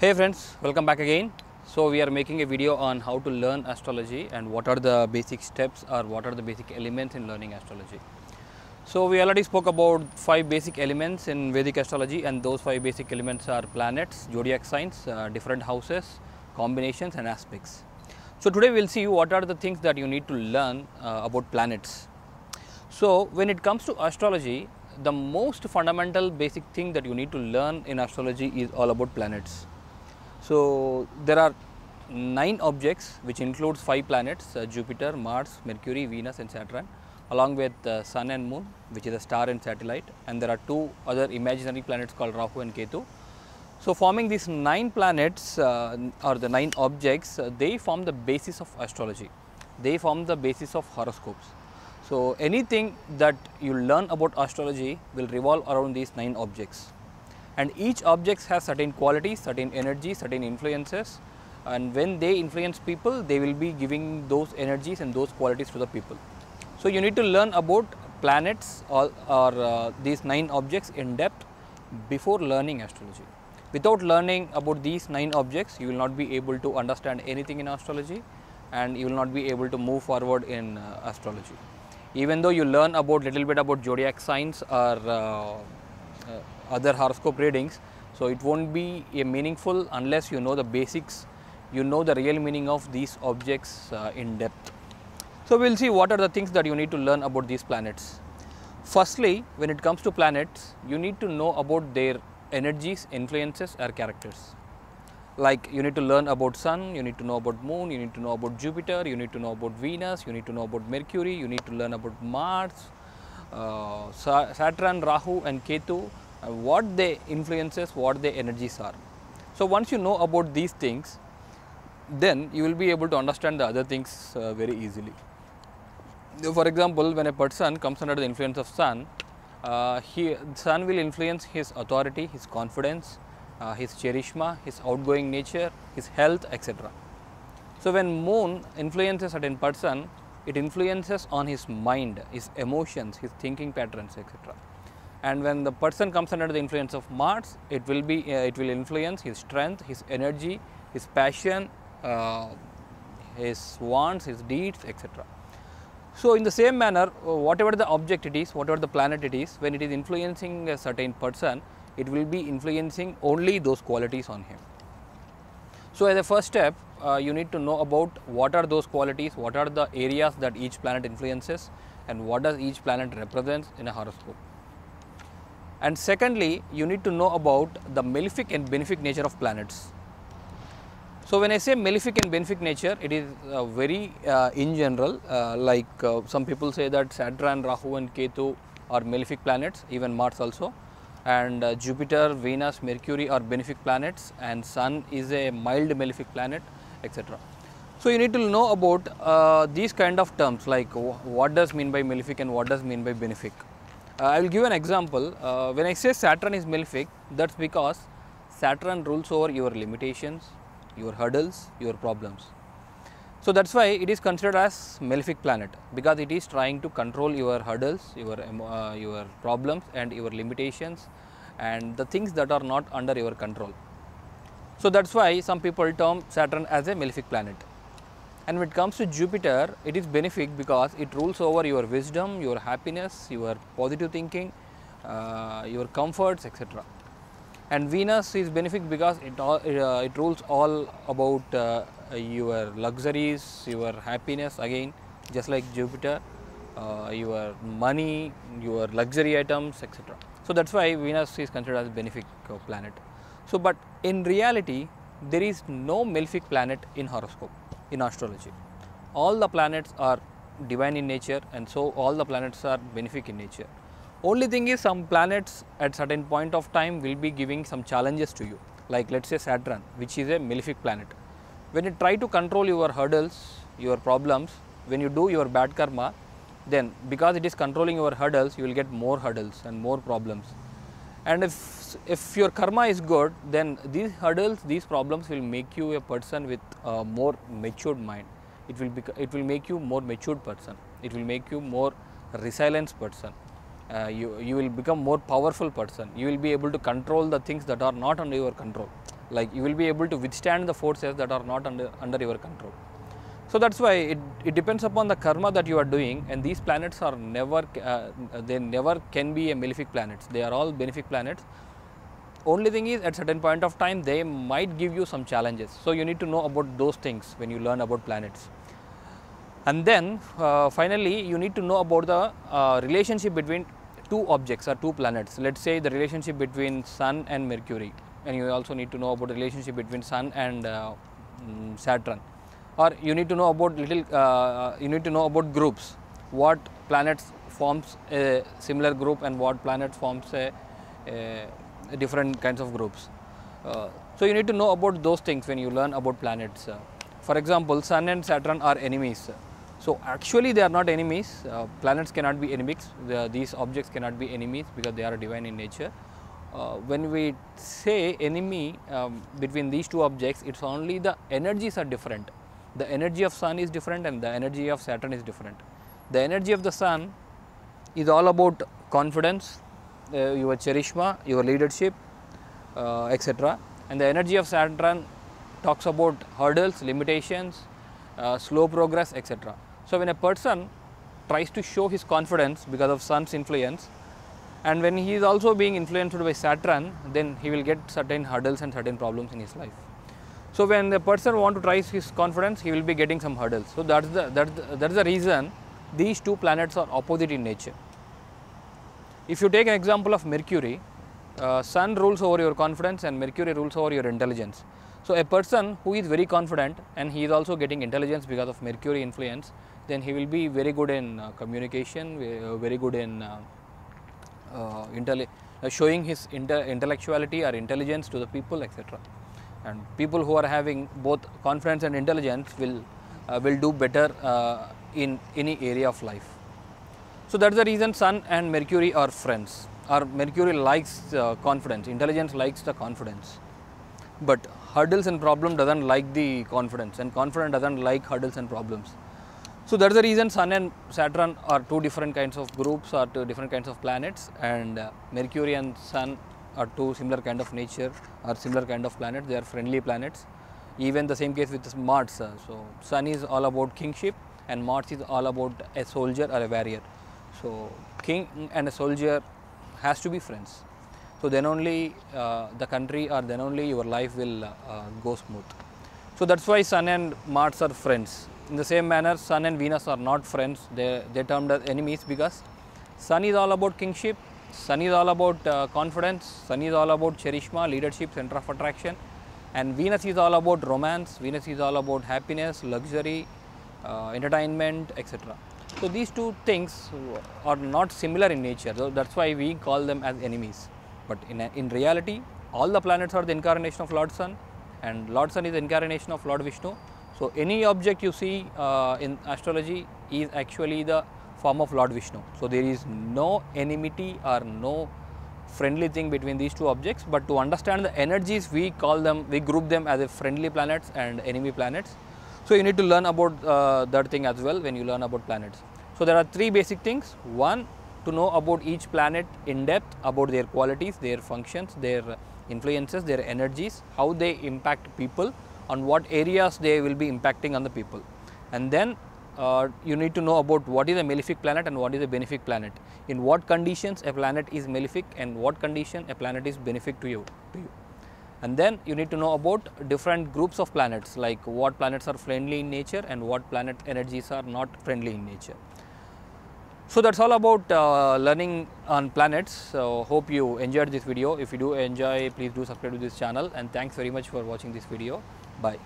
Hey friends, welcome back again. So we are making a video on how to learn astrology and what are the basic steps or what are the basic elements in learning astrology. So we already spoke about 5 basic elements in Vedic astrology, and those 5 basic elements are planets, zodiac signs, different houses, combinations and aspects. So today we will see what are the things that you need to learn about planets. So when it comes to astrology, the most fundamental basic thing that you need to learn in astrology is all about planets. So there are 9 objects which includes 5 planets, Jupiter, Mars, Mercury, Venus and Saturn, along with Sun and Moon, which is a star and satellite, and there are 2 other imaginary planets called Rahu and Ketu. So forming these 9 planets or the 9 objects, they form the basis of astrology. They form the basis of horoscopes. So anything that you learn about astrology will revolve around these 9 objects. And each object has certain qualities, certain energies, certain influences, and when they influence people, they will be giving those energies and those qualities to the people. So you need to learn about planets or these 9 objects in depth before learning astrology. Without learning about these 9 objects, you will not be able to understand anything in astrology, and you will not be able to move forward in astrology. Even though you learn about little bit about zodiac signs or other horoscope readings, so it won't be meaningful unless you know the basics, you know the real meaning of these objects in depth. So we will see what are the things that you need to learn about these planets. Firstly, when it comes to planets, you need to know about their energies, influences or characters. Like you need to learn about Sun, you need to know about Moon, you need to know about Jupiter, you need to know about Venus, you need to know about Mercury, you need to learn about Mars, Saturn, Rahu and Ketu, what their influences, what their energies are. So once you know about these things, then you will be able to understand the other things very easily. For example, when a person comes under the influence of Sun, Sun will influence his authority, his confidence, his charisma, his outgoing nature, his health, etc. So when Moon influences a certain person, it influences on his mind, his emotions, his thinking patterns, etc. And when the person comes under the influence of Mars, it will influence his strength, his energy, his passion, his wants, his deeds, etc. So in the same manner, whatever the object it is, whatever the planet it is, when it is influencing a certain person, it will be influencing only those qualities on him. So as a first step, you need to know about what are those qualities, what are the areas that each planet influences, and what does each planet represents in a horoscope. And secondly, you need to know about the malefic and benefic nature of planets. So when I say malefic and benefic nature, it is very in general, some people say that Saturn, Rahu and Ketu are malefic planets, even Mars also, and Jupiter, Venus, Mercury are benefic planets, and Sun is a mild malefic planet, etc. So you need to know about these kind of terms, like what does mean by malefic and what does mean by benefic. I will give an example. When I say Saturn is malefic, that's because Saturn rules over your limitations, your hurdles, your problems. So that's why it is considered as malefic planet, because it is trying to control your hurdles, your problems and your limitations and the things that are not under your control. So that's why some people term Saturn as a malefic planet. And when it comes to Jupiter, it is benefic because it rules over your wisdom, your happiness, your positive thinking, your comforts, etc. And Venus is benefic because it rules all about your luxuries, your happiness, again just like Jupiter, your money, your luxury items, etc. So that's why Venus is considered as a benefic planet. So but in reality, there is no malefic planet in horoscope, in astrology. All the planets are divine in nature, and so all the planets are benefic in nature. Only thing is, some planets at certain point of time will be giving some challenges to you, like let's say Saturn, which is a malefic planet. When you try to control your hurdles, your problems, when you do your bad karma, then because it is controlling your hurdles, you will get more hurdles and more problems. And if your karma is good, then these hurdles, these problems will make you a person with a more matured mind. It will make you more matured person. It will make you more resilient person. You will become more powerful person. You will be able to control the things that are not under your control. like you will be able to withstand the forces that are not under your control. So that's why it depends upon the karma that you are doing, and these planets are never they never can be a malefic planets. They are all benefic planets. Only thing is, at certain point of time they might give you some challenges. So you need to know about those things when you learn about planets. And then finally you need to know about the relationship between two objects or two planets. Let's say the relationship between Sun and Mercury, and you also need to know about the relationship between Sun and Saturn. Or you need to know about you need to know about groups. What planets forms a similar group and what planet forms a different kinds of groups. So you need to know about those things when you learn about planets. For example, Sun and Saturn are enemies. So actually they are not enemies. Planets cannot be enemies. These objects cannot be enemies because they are divine in nature. When we say enemy between these two objects, it's only the energies are different. The energy of Sun is different and the energy of Saturn is different. The energy of the Sun is all about confidence, your charisma, your leadership, etc. And the energy of Saturn talks about hurdles, limitations, slow progress, etc. So when a person tries to show his confidence because of Sun's influence, and when he is also being influenced by Saturn, then he will get certain hurdles and certain problems in his life. So when the person wants to try his confidence, he will be getting some hurdles. So that's the reason these two planets are opposite in nature. If you take an example of Mercury, Sun rules over your confidence and Mercury rules over your intelligence. So a person who is very confident and he is also getting intelligence because of Mercury influence, then he will be very good in communication, very good in showing his intellectuality or intelligence to the people, etc. And people who are having both confidence and intelligence will do better in any area of life. So that's the reason Sun and Mercury are friends. Or Mercury likes confidence, intelligence likes the confidence. But hurdles and problem doesn't like the confidence, and confidence doesn't like hurdles and problems. So that's the reason Sun and Saturn are two different kinds of groups or two different kinds of planets, and Mercury and Sun are two similar kind of nature or similar kind of planets. They are friendly planets. Even the same case with Mars. So Sun is all about kingship and Mars is all about a soldier or a warrior. So king and a soldier has to be friends. So then only the country or then only your life will go smooth. So that's why Sun and Mars are friends. In the same manner, Sun and Venus are not friends. They're termed as enemies because Sun is all about kingship, Sun is all about confidence, Sun is all about charisma, leadership, center of attraction, and Venus is all about romance, Venus is all about happiness, luxury, entertainment, etc. So these two things are not similar in nature. So that's why we call them as enemies. But in reality, all the planets are the incarnation of Lord Sun, and Lord Sun is the incarnation of Lord Vishnu. So any object you see in astrology is actually the form of Lord Vishnu. So there is no enmity or no friendly thing between these two objects, but to understand the energies, we group them as a friendly planets and enemy planets. So you need to learn about that thing as well when you learn about planets. So there are three basic things. One, to know about each planet in depth, about their qualities, their functions, their influences, their energies, how they impact people, on what areas they will be impacting on the people. And then you need to know about what is a malefic planet and what is a benefic planet. In what conditions a planet is malefic and what condition a planet is benefic to you. And then you need to know about different groups of planets, like what planets are friendly in nature and what planet energies are not friendly in nature. So that's all about learning on planets. So hope you enjoyed this video. If you do enjoy, please do subscribe to this channel, and thanks very much for watching this video. Bye.